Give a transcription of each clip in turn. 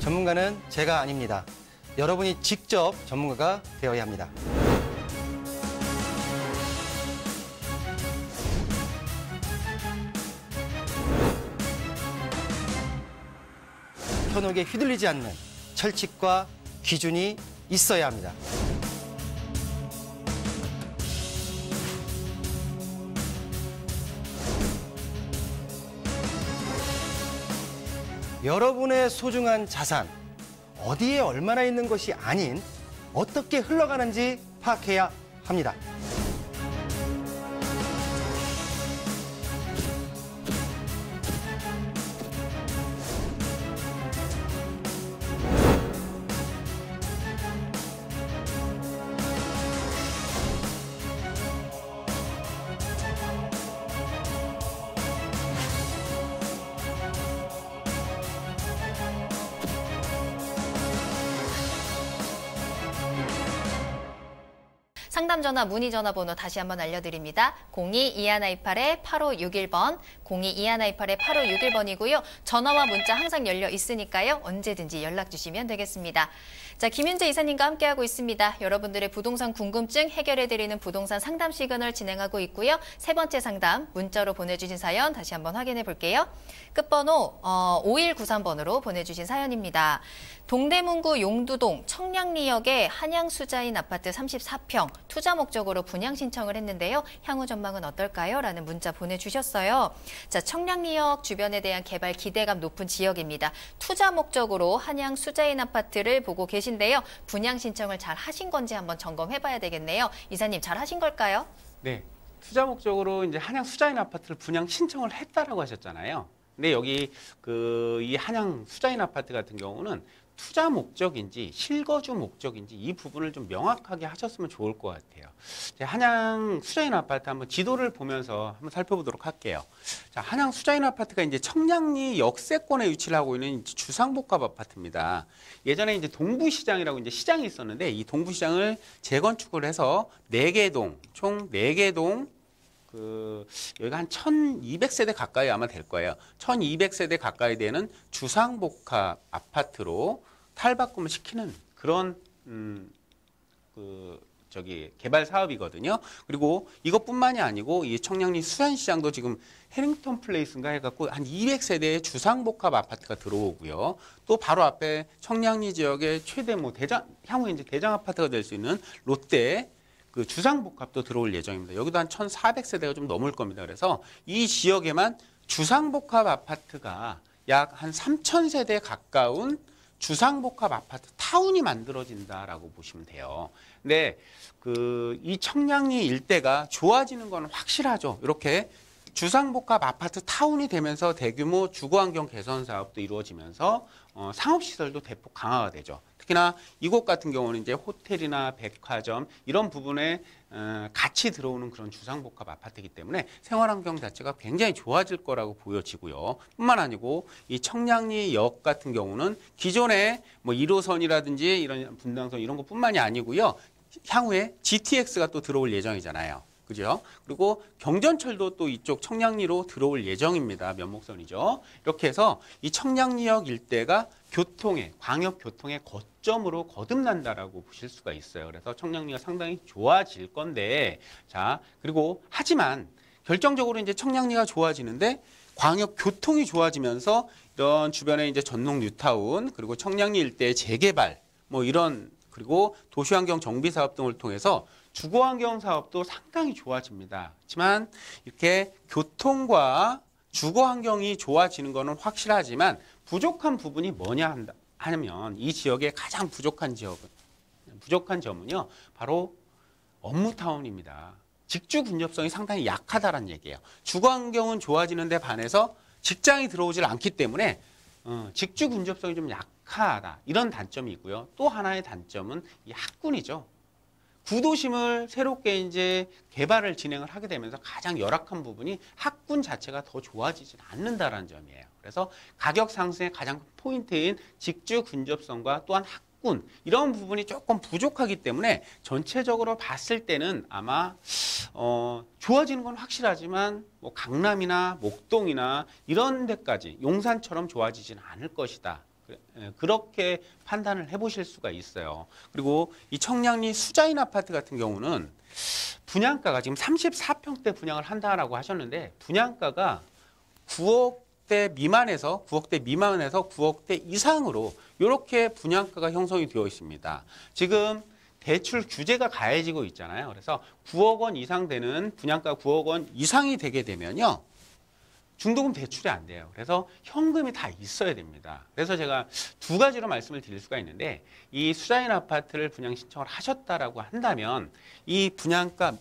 전문가는 제가 아닙니다. 여러분이 직접 전문가가 되어야 합니다. 현혹에 휘둘리지 않는 철칙과 기준이 있어야 합니다. 여러분의 소중한 자산, 어디에 얼마나 있는 것이 아닌 어떻게 흘러가는지 파악해야 합니다. 상담 전화, 문의 전화번호 다시 한번 알려드립니다. 02-2128-8561번, 02-2128-8561번이고요. 전화와 문자 항상 열려 있으니까요. 언제든지 연락 주시면 되겠습니다. 자, 김윤재 이사님과 함께하고 있습니다. 여러분들의 부동산 궁금증 해결해드리는 부동산 상담 시간을 진행하고 있고요. 세 번째 상담, 문자로 보내주신 사연 다시 한번 확인해 볼게요. 끝번호 5193번으로 보내주신 사연입니다. 동대문구 용두동 청량리역의 한양수자인 아파트 34평 투자 목적으로 분양 신청을 했는데요. 향후 전망은 어떨까요? 라는 문자 보내주셨어요. 자, 청량리역 주변에 대한 개발 기대감 높은 지역입니다. 투자 목적으로 한양수자인 아파트를 보고 계신데요. 분양 신청을 잘 하신 건지 한번 점검해봐야 되겠네요. 이사님, 잘 하신 걸까요? 네, 투자 목적으로 이제 한양수자인 아파트를 분양 신청을 했다라고 하셨잖아요. 근데 여기 이 한양수자인 아파트 같은 경우는 투자 목적인지 실거주 목적인지 이 부분을 좀 명확하게 하셨으면 좋을 것 같아요. 한양 수자인 아파트 한번 지도를 보면서 한번 살펴보도록 할게요. 자, 한양 수자인 아파트가 이제 청량리 역세권에 위치를 하고 있는 주상복합 아파트입니다. 예전에 이제 동부시장이라고 이제 시장이 있었는데 이 동부시장을 재건축을 해서 4개 동, 총 4개 동 여기가 한 1200세대 가까이 아마 될 거예요. 1200세대 가까이 되는 주상복합 아파트로 탈바꿈을 시키는 그런 개발 사업이거든요. 그리고 이것뿐만이 아니고 이 청량리 수산시장도 지금 해링턴 플레이스인가 해갖고 한 200세대의 주상복합 아파트가 들어오고요. 또 바로 앞에 청량리 지역의 최대 향후 이제 대장 아파트가 될 수 있는 롯데 주상복합도 들어올 예정입니다. 여기도 한 1,400세대가 좀 넘을 겁니다. 그래서 이 지역에만 주상복합 아파트가 약 한 3,000세대 가까운 주상복합 아파트 타운이 만들어진다라고 보시면 돼요. 근데 이 청량리 일대가 좋아지는 건 확실하죠. 이렇게 주상복합 아파트 타운이 되면서 대규모 주거환경 개선 사업도 이루어지면서 상업시설도 대폭 강화가 되죠. 특히나 이곳 같은 경우는 이제 호텔이나 백화점 이런 부분에 같이 들어오는 그런 주상복합 아파트이기 때문에 생활환경 자체가 굉장히 좋아질 거라고 보여지고요. 뿐만 아니고 이 청량리역 같은 경우는 기존에 1호선이라든지 이런 분당선 이런 것뿐만이 아니고요. 향후에 GTX가 또 들어올 예정이잖아요. 그죠? 그리고 경전철도 또 이쪽 청량리로 들어올 예정입니다. 면목선이죠. 이렇게 해서 이 청량리역 일대가 광역교통의 거점으로 거듭난다라고 보실 수가 있어요. 그래서 청량리가 상당히 좋아질 건데, 자, 그리고 하지만 결정적으로 이제 청량리가 좋아지는데 광역교통이 좋아지면서 이런 주변에 이제 전농 뉴타운 그리고 청량리 일대의 재개발 그리고 도시환경 정비 사업 등을 통해서 주거환경 사업도 상당히 좋아집니다. 하지만 이렇게 교통과 주거환경이 좋아지는 것은 확실하지만 부족한 부분이 뭐냐 하면 이 지역의 가장 부족한 점은요. 바로 업무타운입니다. 직주 근접성이 상당히 약하다는 얘기예요. 주거환경은 좋아지는 데 반해서 직장이 들어오질 않기 때문에 직주 근접성이 좀 약하다. 이런 단점이 있고요. 또 하나의 단점은 이 학군이죠. 구도심을 새롭게 이제 개발을 진행을 하게 되면서 가장 열악한 부분이 학군 자체가 더 좋아지지 않는다라는 점이에요. 그래서 가격 상승의 가장 큰 포인트인 직주 근접성과 또한 학군 이런 부분이 조금 부족하기 때문에 전체적으로 봤을 때는 아마 좋아지는 건 확실하지만 강남이나 목동이나 이런 데까지 용산처럼 좋아지지는 않을 것이다. 그렇게 판단을 해보실 수가 있어요. 그리고 이 청량리 수자인 아파트 같은 경우는 분양가가 지금 34평대 분양을 한다라고 하셨는데 분양가가 9억대 미만에서 9억대 이상으로 이렇게 분양가가 형성이 되어 있습니다. 지금 대출 규제가 가해지고 있잖아요. 그래서 9억 원 이상 되는 분양가 9억 원 이상이 되게 되면요. 중도금 대출이 안 돼요. 그래서 현금이 다 있어야 됩니다. 그래서 제가 두 가지로 말씀을 드릴 수가 있는데 이 수자인 아파트를 분양 신청을 하셨다라고 한다면 이 분양가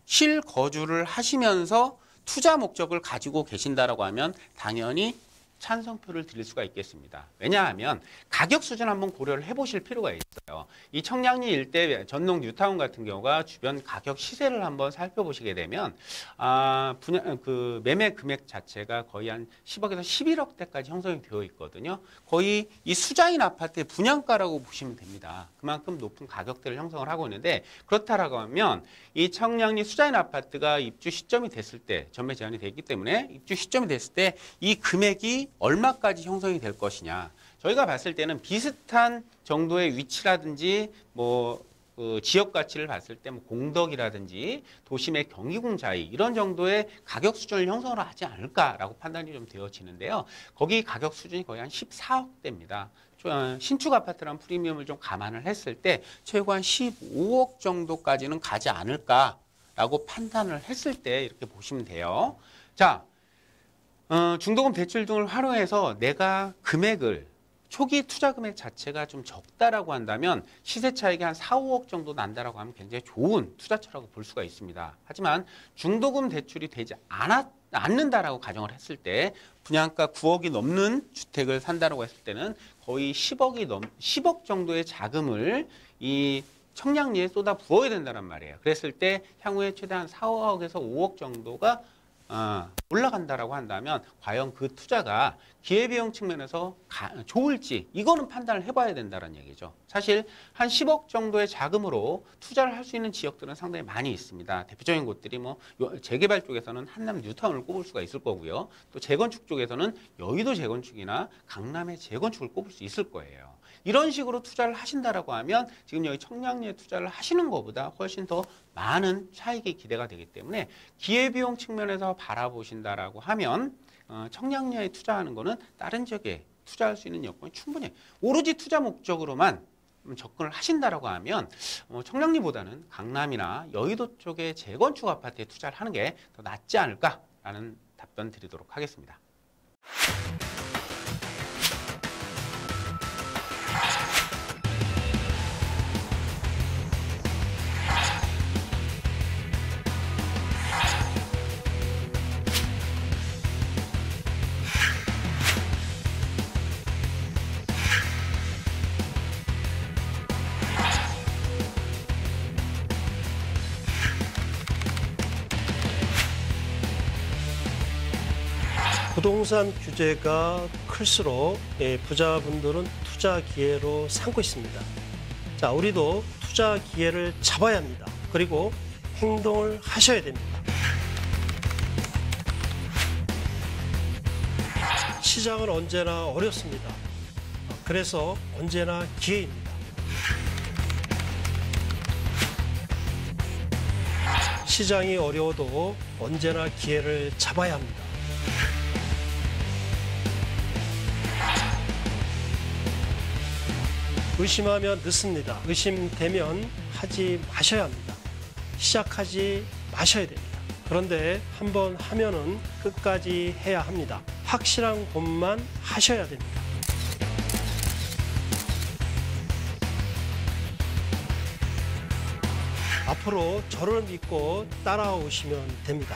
실거주를 하시면서 투자 목적을 가지고 계신다라고 하면 당연히 찬성표를 드릴 수가 있겠습니다. 왜냐하면 가격 수준 한번 고려를 해보실 필요가 있어요. 이 청량리 일대 전농 뉴타운 같은 경우가 주변 가격 시세를 한번 살펴보시게 되면 매매 금액 자체가 거의 한 10억에서 11억대까지 형성이 되어 있거든요. 거의 이 수자인 아파트의 분양가라고 보시면 됩니다. 그만큼 높은 가격대를 형성을 하고 있는데 그렇다라고 하면 이 청량리 수자인 아파트가 입주 시점이 됐을 때 전매 제한이 되기 때문에 입주 시점이 됐을 때 이 금액이 얼마까지 형성이 될 것이냐. 저희가 봤을 때는 비슷한 정도의 위치라든지 지역 가치를 봤을 때 공덕이라든지 도심의 경기궁 자이 이런 정도의 가격 수준을 형성을 하지 않을까라고 판단이 좀 되어지는데요. 거기 가격 수준이 거의 한 14억대입니다. 신축 아파트랑 프리미엄을 좀 감안을 했을 때 최고 한 15억 정도까지는 가지 않을까라고 판단을 했을 때 이렇게 보시면 돼요. 자, 중도금 대출 등을 활용해서 내가 금액을 초기 투자 금액 자체가 좀 적다라고 한다면 시세 차익이 한 4, 5억 정도 난다라고 하면 굉장히 좋은 투자처라고 볼 수가 있습니다. 하지만 중도금 대출이 되지 않는다라고 가정을 했을 때 분양가 9억이 넘는 주택을 산다라고 했을 때는 거의 10억 정도의 자금을 이 청량리에 쏟아 부어야 된다는 말이에요. 그랬을 때 향후에 최대한 4억에서 5억 정도가 올라간다라고 한다면 과연 그 투자가 기회비용 측면에서 좋을지 이거는 판단을 해봐야 된다는 얘기죠. 사실 한 10억 정도의 자금으로 투자를 할 수 있는 지역들은 상당히 많이 있습니다. 대표적인 곳들이 재개발 쪽에서는 한남 뉴타운을 꼽을 수가 있을 거고요. 또 재건축 쪽에서는 여의도 재건축이나 강남의 재건축을 꼽을 수 있을 거예요. 이런 식으로 투자를 하신다라고 하면 지금 여기 청량리에 투자를 하시는 것보다 훨씬 더 많은 차익이 기대가 되기 때문에 기회비용 측면에서 바라보신다라고 하면 청량리에 투자하는 거는 다른 지역에 투자할 수 있는 여건이 충분히 오로지 투자 목적으로만 접근을 하신다라고 하면 청량리보다는 강남이나 여의도 쪽의 재건축 아파트에 투자를 하는 게 더 낫지 않을까라는 답변 드리도록 하겠습니다. 부동산 규제가 클수록 부자분들은 투자 기회로 삼고 있습니다. 자, 우리도 투자 기회를 잡아야 합니다. 그리고 행동을 하셔야 됩니다. 시장은 언제나 어렵습니다. 그래서 언제나 기회입니다. 시장이 어려워도 언제나 기회를 잡아야 합니다. 의심하면 늦습니다. 의심되면 하지 마셔야 합니다. 시작하지 마셔야 됩니다. 그런데 한번 하면은 끝까지 해야 합니다. 확실한 것만 하셔야 됩니다. 앞으로 저를 믿고 따라오시면 됩니다.